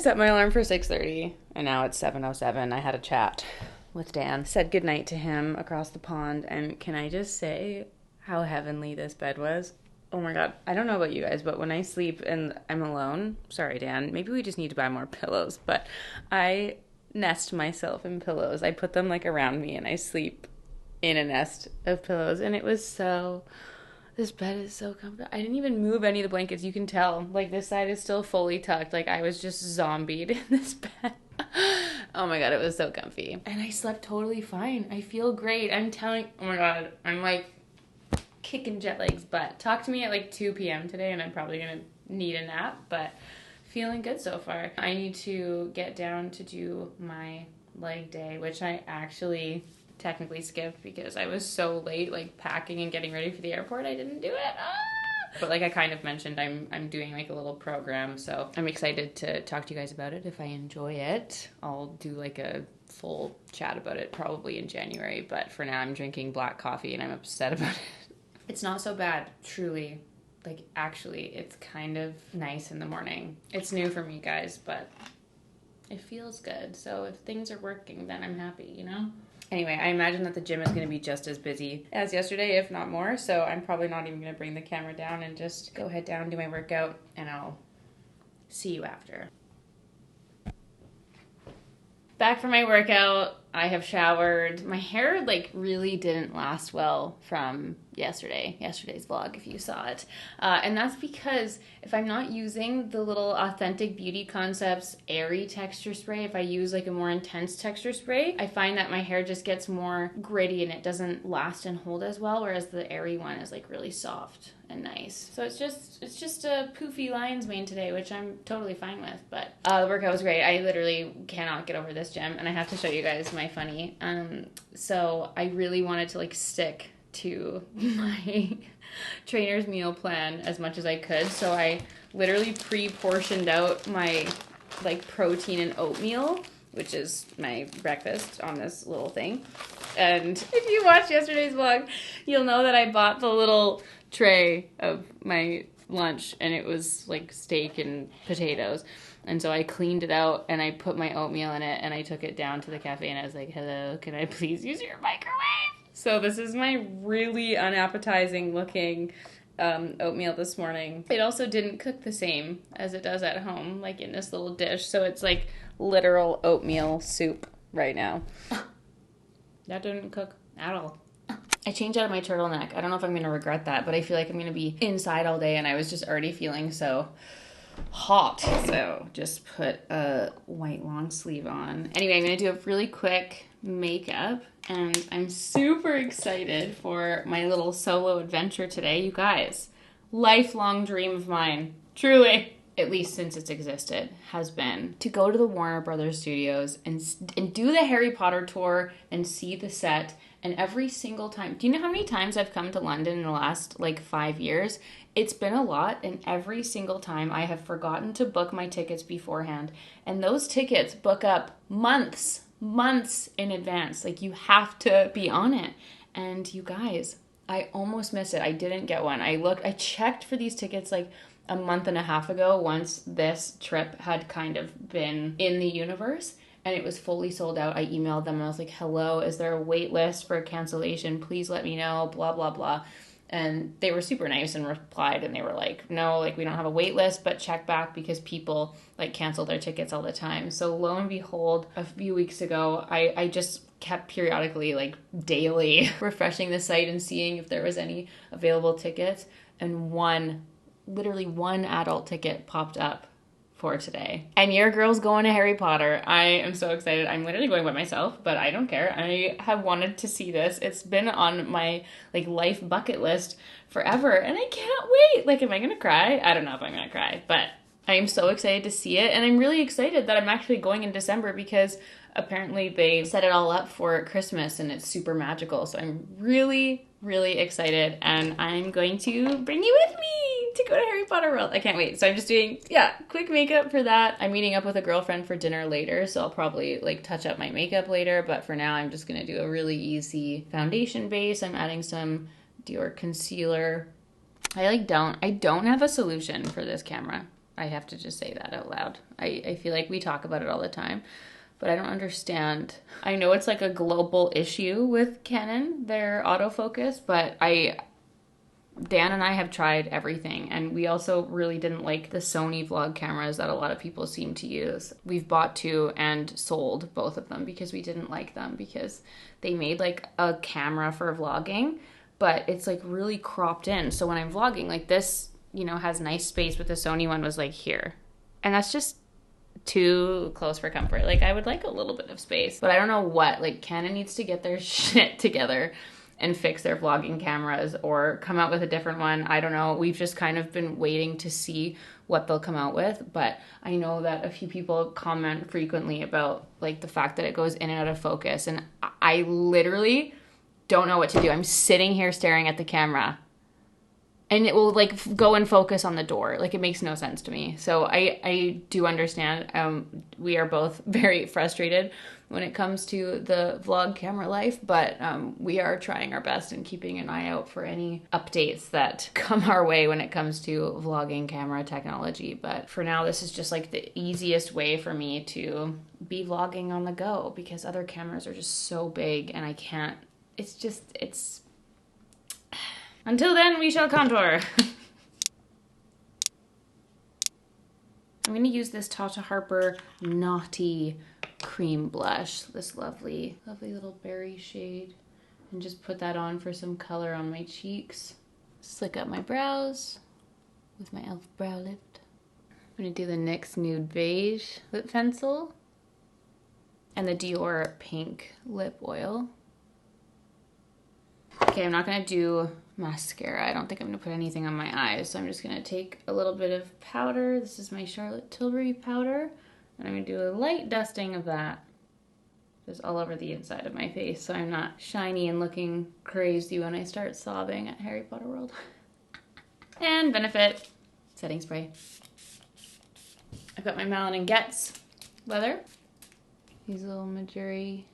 set my alarm for 6:30 and now it's 7:07. I had a chat with Dan, said goodnight to him across the pond, and can I just say how heavenly this bed was? Oh my god, I don't know about you guys, but when I sleep and I'm alone, sorry Dan, maybe we just need to buy more pillows, but I nest myself in pillows. I put them like around me and I sleep in a nest of pillows, and it was so, this bed is so comfortable. I didn't even move any of the blankets. You can tell, like, this side is still fully tucked. Like, I was just zombied in this bed. Oh my god, it was so comfy. And I slept totally fine. I feel great. I'm telling, oh my god, I'm like kicking jet lag's butt. Talk to me at like 2 p.m. today and I'm probably gonna need a nap, but feeling good so far. I need to get down to do my leg day, which I actually technically skipped because I was so late, like packing and getting ready for the airport. I didn't do it. But like I kind of mentioned, I'm doing like a little program, so I'm excited to talk to you guys about it. If I enjoy it, I'll do like a full chat about it probably in January, but for now I'm drinking black coffee and I'm upset about it. It's not so bad, truly. Like, actually, it's kind of nice in the morning. It's new for me, guys, but it feels good. So if things are working, then I'm happy, you know? Anyway, I imagine that the gym is going to be just as busy as yesterday, if not more. So I'm probably not even going to bring the camera down and just go head down, do my workout, and I'll see you after. Back from my workout, I have showered. My hair like really didn't last well from yesterday's vlog, if you saw it. And that's because if I'm not using the little Authentic Beauty Concepts airy texture spray, if I use like a more intense texture spray, I find that my hair just gets more gritty and it doesn't last and hold as well, whereas the airy one is like really soft and nice. So it's just a poofy lion's mane today, which I'm totally fine with. But the workout was great. I literally cannot get over this gym, and I have to show you guys my funny. So I really wanted to like stick to my trainer's meal plan as much as I could. So I literally pre-portioned out my like protein and oatmeal, which is my breakfast, on this little thing. And if you watched yesterday's vlog, you'll know that I bought the little tray of my lunch and it was like steak and potatoes. And so I cleaned it out and I put my oatmeal in it and I took it down to the cafe and I was like, hello, can I please use your microwave? So this is my really unappetizing looking oatmeal this morning. It also didn't cook the same as it does at home, like in this little dish. So it's like literal oatmeal soup right now. That didn't cook at all. I changed out of my turtleneck. I don't know if I'm going to regret that, but I feel like I'm going to be inside all day and I was just already feeling so hot. So just put a white long sleeve on. Anyway, I'm going to do a really quick makeup and I'm super excited for my little solo adventure today. You guys, lifelong dream of mine, truly, at least since it's existed, has been to go to the Warner Brothers studios and do the Harry Potter tour and see the set. And every single time, do you know how many times I've come to London in the last like 5 years? It's been a lot, and every single time I have forgotten to book my tickets beforehand. And those tickets book up months in advance. Like, you have to be on it. And you guys, I almost missed it. I didn't get one. I checked for these tickets like a month and a half ago once this trip had kind of been in the universe. And it was fully sold out. I emailed them and I was like, hello, is there a wait list for cancellation? Please let me know, blah, blah, blah. And they were super nice and replied and they were like, no, like we don't have a wait list, but check back because people like cancel their tickets all the time. So lo and behold, a few weeks ago, I just kept periodically, like daily, refreshing the site and seeing if there was any available tickets. And literally one adult ticket popped up for today. And your girl's going to Harry Potter. I am so excited. I'm literally going by myself, but I don't care. I have wanted to see this. It's been on my like life bucket list forever and I can't wait. Like, am I gonna cry? I don't know if I'm gonna cry, but I am so excited to see it. And I'm really excited that I'm actually going in December because apparently they set it all up for Christmas and it's super magical. So I'm really, really excited and I'm going to bring you with me to go to Harry Potter World. I can't wait. So I'm just doing, quick makeup for that. I'm meeting up with a girlfriend for dinner later, so I'll probably like touch up my makeup later, but for now I'm just gonna do a really easy foundation base. I'm adding some Dior concealer. I don't have a solution for this camera. I have to just say that out loud. I feel like we talk about it all the time, but I don't understand. I know it's like a global issue with Canon, their autofocus, but Dan and I have tried everything, and we also really didn't like the Sony vlog cameras that a lot of people seem to use. We've bought two and sold both of them because we didn't like them, because they made like a camera for vlogging, but it's like really cropped in. So when I'm vlogging, like this, you know, has nice space, but the Sony one was like here. And that's just too close for comfort. Like I would like a little bit of space, but I don't know what, like Canon needs to get their shit together and fix their vlogging cameras or come out with a different one. I don't know. We've just kind of been waiting to see what they'll come out with, but I know that a few people comment frequently about like the fact that it goes in and out of focus, and I literally don't know what to do. I'm sitting here staring at the camera and it will like go and focus on the door. Like it makes no sense to me. So I do understand. We are both very frustrated when it comes to the vlog camera life, but we are trying our best and keeping an eye out for any updates that come our way when it comes to vlogging camera technology. But for now, this is just like the easiest way for me to be vlogging on the go, because other cameras are just so big and I can't, it's until then, we shall contour. I'm going to use this Tata Harper Naughty Cream Blush, this lovely little berry shade, and just put that on for some color on my cheeks. Slick up my brows with my e.l.f. brow lift. I'm going to do the NYX Nude Beige lip pencil and the Dior Pink lip oil. Okay, I'm not going to do mascara. I don't think I'm going to put anything on my eyes, so I'm just going to take a little bit of powder. This is my Charlotte Tilbury powder, and I'm going to do a light dusting of that just all over the inside of my face, so I'm not shiny and looking crazy when I start sobbing at Harry Potter World. And Benefit setting spray. I've got my Malin & Getz leather. These little Majuri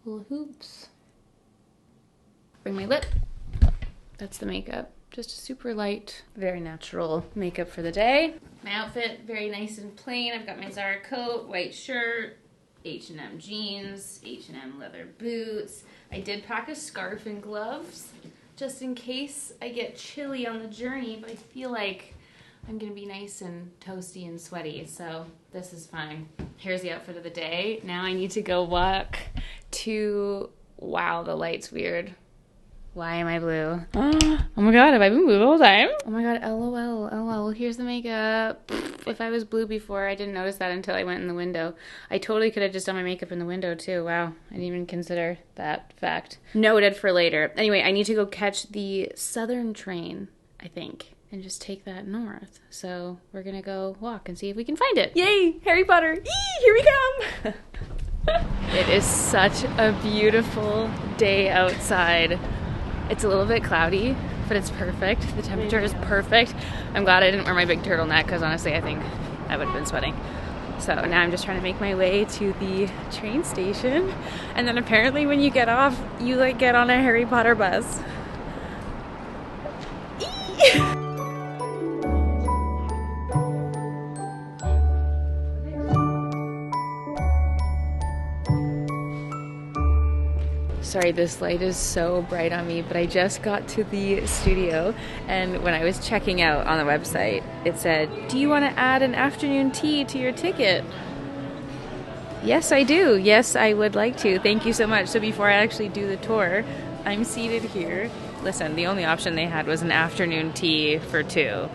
little hoops. Bring my lip. That's the makeup. Just a super light, very natural makeup for the day. My outfit, very nice and plain. I've got my Zara coat, white shirt, H&M jeans, H&M leather boots. I did pack a scarf and gloves just in case I get chilly on the journey, but I feel like I'm gonna be nice and toasty and sweaty, so this is fine. Here's the outfit of the day. Now I need to go walk to, wow, the light's weird. Why am I blue? Oh my god, have I been blue the whole time? Oh my god, LOL, LOL. Well, here's the makeup. If I was blue before, I didn't notice that until I went in the window. I totally could have just done my makeup in the window too. Wow, I didn't even consider that fact. Noted for later. Anyway, I need to go catch the Southern train, I think, and just take that north. So we're gonna go walk and see if we can find it. Yay, Harry Potter. Eee, here we come. It is such a beautiful day outside. It's a little bit cloudy, but it's perfect. The temperature is perfect. I'm glad I didn't wear my big turtleneck, because honestly I think I would have been sweating. So now I'm just trying to make my way to the train station. And then apparently when you get off, you like get on a Harry Potter bus. Sorry, this light is so bright on me, but I just got to the studio, and when I was checking out on the website, it said, do you want to add an afternoon tea to your ticket? Yes, I do. Yes, I would like to. Thank you so much. So before I actually do the tour, I'm seated here. Listen, the only option they had was an afternoon tea for two.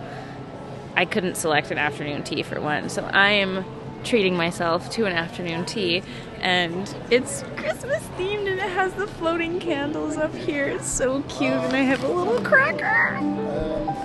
I couldn't select an afternoon tea for one, so I am treating myself to an afternoon tea, and it's Christmas themed and it has the floating candles up here. It's so cute, and I have a little cracker.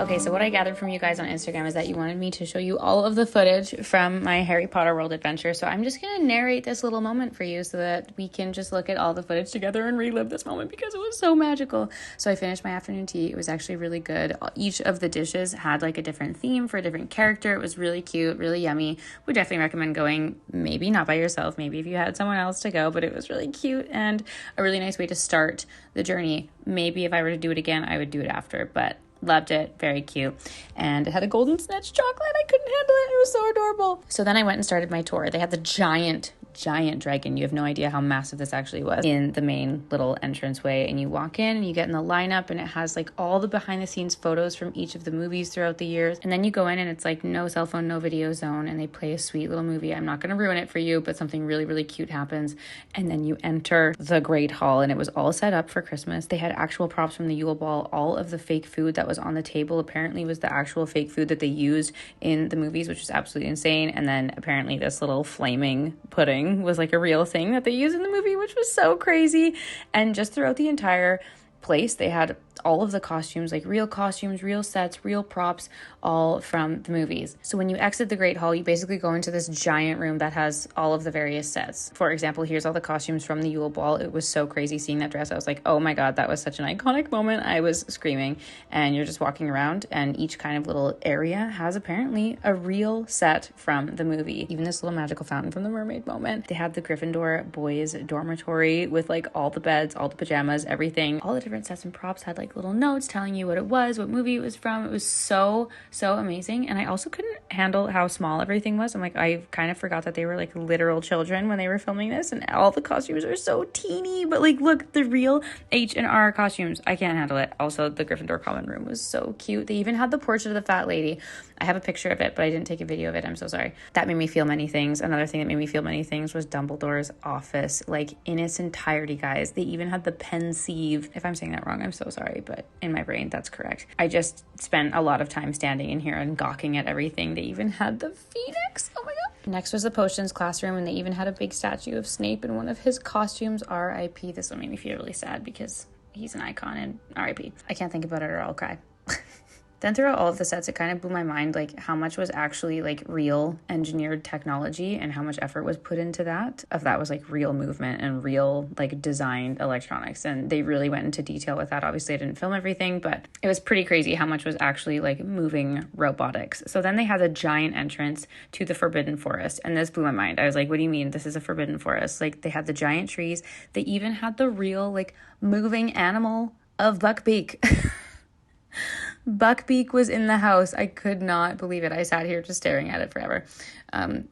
Okay, so what I gathered from you guys on Instagram is that you wanted me to show you all of the footage from my Harry Potter World adventure, so I'm just gonna narrate this little moment for you so that we can just look at all the footage together and relive this moment because it was so magical. So I finished my afternoon tea. It was actually really good. Each of the dishes had like a different theme for a different character. It was really cute, really yummy. Would definitely recommend going, maybe not by yourself, maybe if you had someone else to go, but it was really cute and a really nice way to start the journey. Maybe if I were to do it again, I would do it after, but Loved it. Very cute. And it had a golden snitch chocolate. I couldn't handle it. It was so adorable. So then I went and started my tour. They had the giant dragon. You have no idea how massive this actually was in the main little entranceway. And you walk in and you get in the lineup, and it has like all the behind the scenes photos from each of the movies throughout the years. And then you go in and it's like no cell phone, no video zone, and they play a sweet little movie. I'm not going to ruin it for you, but something really, really cute happens. And then you enter the Great Hall, and it was all set up for Christmas. They had actual props from the Yule Ball. All of the fake food that was on the table apparently was the actual fake food that they used in the movies, which was absolutely insane. And then apparently this little flaming pudding was like a real thing that they used in the movie, which was so crazy. And just throughout the entire place, they had all of the costumes, like real costumes, real sets, real props, all from the movies. So when you exit the Great Hall, you basically go into this giant room that has all of the various sets. For example, here's all the costumes from the Yule Ball. It was so crazy seeing that dress. I was like, oh my God, that was such an iconic moment. I was screaming. And you're just walking around, and each kind of little area has apparently a real set from the movie. Even this little magical fountain from the mermaid moment. They had the Gryffindor boys dormitory with like all the beds, all the pajamas, everything. All the different sets and props had like little notes telling you what it was, what movie it was from. It was so amazing. And I also couldn't handle how small everything was. I'm like, I kind of forgot that they were like literal children when they were filming this, and all the costumes are so teeny, but like look, the real H&R costumes, I can't handle it. Also, the Gryffindor common room was so cute. They even had the portrait of the fat lady. I have a picture of it, but I didn't take a video of it. I'm so sorry. That made me feel many things. Another thing that made me feel many things was Dumbledore's office, like in its entirety, guys. They even had the pensieve. If I'm saying that wrong, I'm so sorry, but in my brain, that's correct. I just spent a lot of time standing in here and gawking at everything. They even had the Phoenix. Oh my God. Next was the potions classroom, and they even had a big statue of Snape in one of his costumes. R.I.P. This one made me feel really sad because he's an icon, and R.I.P. I can't think about it or I'll cry. Then throughout all of the sets, it kind of blew my mind, like how much was actually like real engineered technology and how much effort was put into that. If that was like real movement and real like designed electronics. And they really went into detail with that. Obviously I didn't film everything, but it was pretty crazy how much was actually like moving robotics. So then they had a giant entrance to the Forbidden Forest. And this blew my mind. I was like, what do you mean this is a Forbidden Forest? Like they had the giant trees. They even had the real like moving animal of Buckbeak. Buckbeak was in the house. I could not believe it. I sat here just staring at it forever.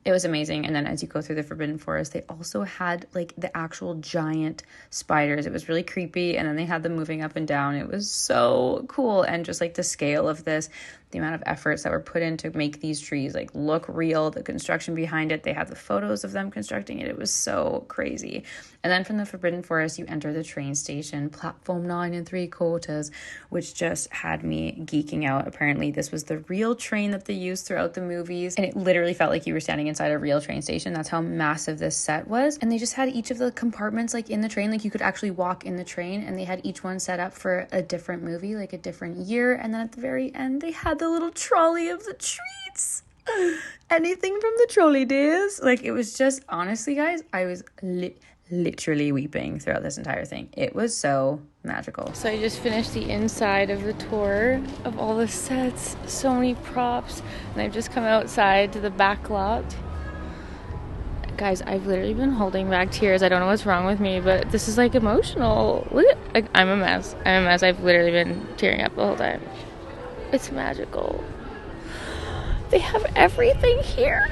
It was amazing. And then as you go through the Forbidden Forest, they also had like the actual giant spiders. It was really creepy. And then they had them moving up and down. It was so cool. And just like the scale of this, the amount of efforts that were put in to make these trees like look real, the construction behind it. They had the photos of them constructing it. It was so crazy. And then from the Forbidden Forest, you enter the train station, platform 9 3/4, which just had me geeking out. Apparently, this was the real train that they used throughout the movies. And it literally felt like you were standing inside a real train station. That's how massive this set was. And they just had each of the compartments like in the train, like you could actually walk in the train, and they had each one set up for a different movie, like a different year. And then at the very end, they had the little trolley of the treats. Anything from the trolley days. Like it was just, honestly guys, I was literally weeping throughout this entire thing. It was so magical. So I just finished the inside of the tour of all the sets, so many props, and I've just come outside to the back lot. Guys, I've literally been holding back tears. I don't know what's wrong with me, but this is like emotional. Look at, like, I'm a mess. I've literally been tearing up the whole time. It's magical. They have everything here.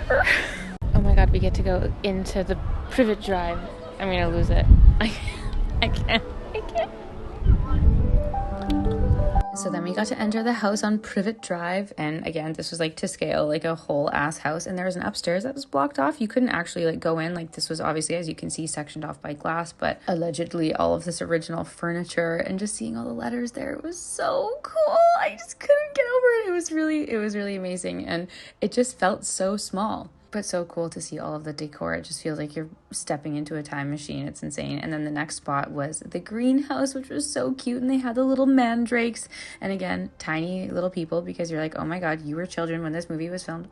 Oh my God, we get to go into the Privet Drive. I'm gonna lose it. I can't. So then we got to enter the house on Privet Drive. And again, this was like to scale, like a whole ass house. And there was an upstairs that was blocked off. You couldn't actually like go in. Like this was obviously, as you can see, sectioned off by glass, but allegedly all of this original furniture and just seeing all the letters there, it was so cool. I just couldn't get over it. It was really amazing. And it just felt so small, but so cool to see all of the decor. It just feels like you're stepping into a time machine. It's insane. And then the next spot was the greenhouse, which was so cute. And they had the little mandrakes. And again, tiny little people, because you're like, oh my God, you were children when this movie was filmed.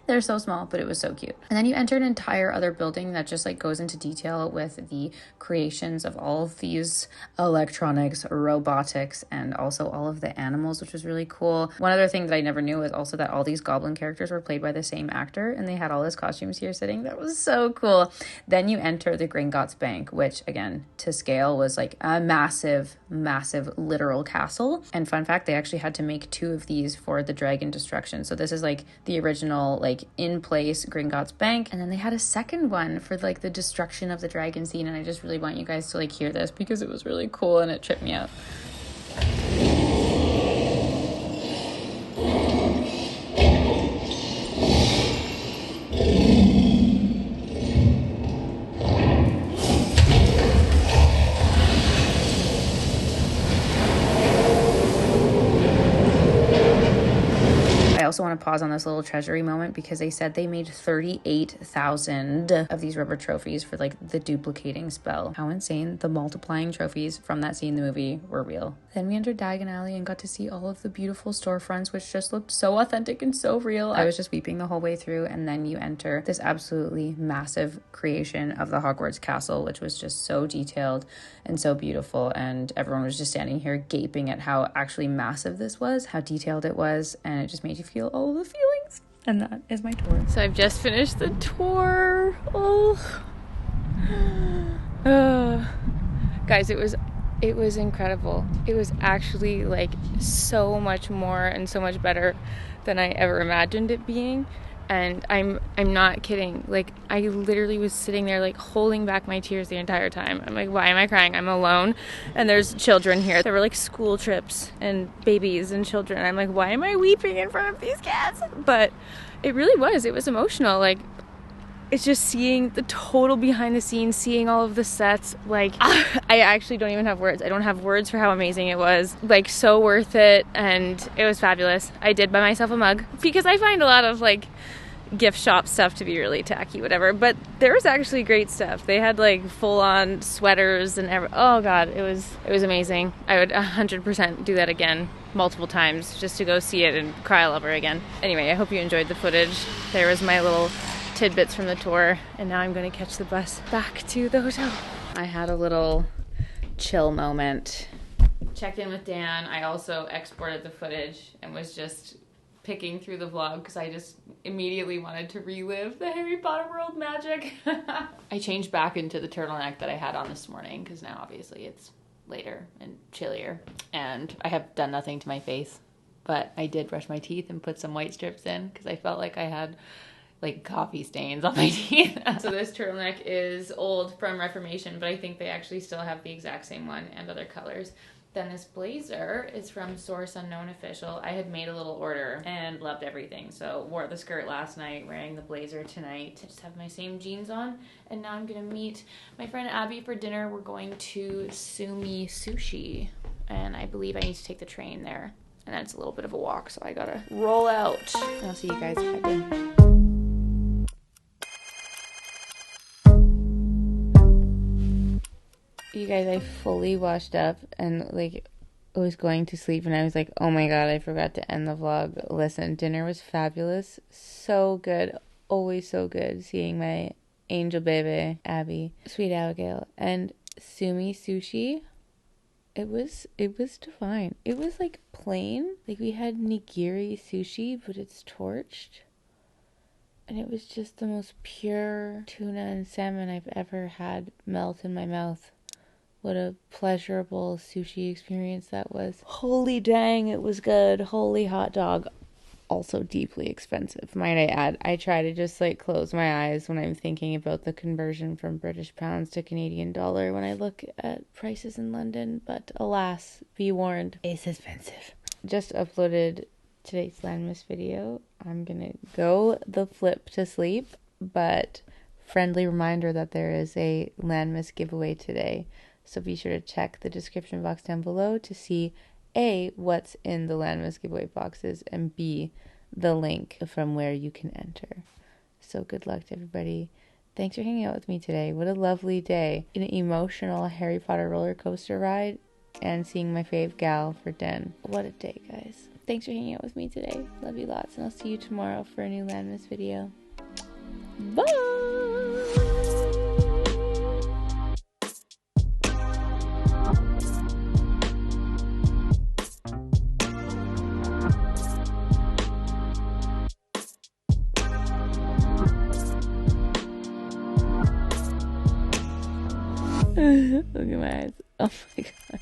They're so small, but it was so cute. And then you enter an entire other building that just like goes into detail with the creations of all of these electronics, robotics, and also all of the animals, which was really cool. One other thing that I never knew was also that all these goblin characters were played by the same actor, and they had all his costumes here sitting. That was so cool. Then you enter the Gringotts Bank, which again, to scale, was like a massive, massive literal castle. And fun fact, they actually had to make 2 of these for the dragon destruction. So this is like the original, like in place Gringotts Bank. And then they had a second one for like the destruction of the dragon scene. And I just really want you guys to like hear this because it was really cool and it tripped me out. I also want to pause on this little treasury moment because they said they made 38,000 of these rubber trophies for like the duplicating spell. How insane. The multiplying trophies from that scene in the movie were real. Then we entered Diagon Alley and got to see all of the beautiful storefronts, which just looked so authentic and so real. I was just weeping the whole way through. And then you enter this absolutely massive creation of the Hogwarts castle, which was just so detailed and so beautiful. And everyone was just standing here gaping at how actually massive this was, how detailed it was. And it just made you feel all of the feelings. And that is my tour. So I've just finished the tour. Guys, it was incredible. It was actually like so much more and so much better than I ever imagined it being. And I'm not kidding. Like, I literally was sitting there like holding back my tears the entire time. I'm like, why am I crying? I'm alone and there's children here. There were like school trips and babies and children. I'm like, why am I weeping in front of these kids? But it really was. It was emotional. Like, it's just seeing the total behind the scenes, seeing all of the sets. Like, I actually don't even have words. I don't have words for how amazing it was. Like, so worth it. And it was fabulous. I did buy myself a mug because I find a lot of like gift shop stuff to be really tacky, whatever. But there was actually great stuff. They had like full on sweaters and oh god, it was amazing. I would 100% do that again multiple times just to go see it and cry all over again. Anyway, I hope you enjoyed the footage. There was my little tidbits from the tour, and now I'm going to catch the bus back to the hotel. I had a little chill moment. Checked in with Dan. I also exported the footage and was just picking through the vlog because I just immediately wanted to relive the Harry Potter world magic. I changed back into the turtleneck that I had on this morning because now obviously it's later and chillier, and I have done nothing to my face, but I did brush my teeth and put some white strips in because I felt like I had like coffee stains on my teeth. So this turtleneck is old from Reformation, but I think they actually still have the exact same one and other colors. Then this blazer is from Source Unknown Official. I had made a little order and loved everything. So wore the skirt last night, wearing the blazer tonight. I just have my same jeans on. And now I'm gonna meet my friend Abby for dinner. We're going to Sumi Sushi. And I believe I need to take the train there. And that's a little bit of a walk, so I gotta roll out. And I'll see you guys if I can. You guys, I fully washed up and like was going to sleep, and I was like, oh my god, I forgot to end the vlog. Listen, dinner was fabulous, so good, always so good seeing my angel baby Abby, sweet Abigail, and Sumi Sushi. It was divine. It was like plain, like we had nigiri sushi, but it's torched, and it was just the most pure tuna and salmon I've ever had melt in my mouth. What a pleasurable sushi experience that was. Holy dang, it was good. Holy hot dog. Also deeply expensive, might I add. I try to just like close my eyes when I'm thinking about the conversion from British pounds to Canadian dollar when I look at prices in London, but alas, be warned, it's expensive. Just uploaded today's LANMAS video. I'm gonna go the flip to sleep, but friendly reminder that there is a LANMAS giveaway today. So be sure to check the description box down below to see A, what's in the LANMAS giveaway boxes, and B, the link from where you can enter. So good luck to everybody. Thanks for hanging out with me today. What a lovely day. An emotional Harry Potter roller coaster ride. and seeing my fave gal for 10. What a day, guys. Thanks for hanging out with me today. Love you lots, and I'll see you tomorrow for a new LANMAS video. Bye! Look at my eyes. Oh my god.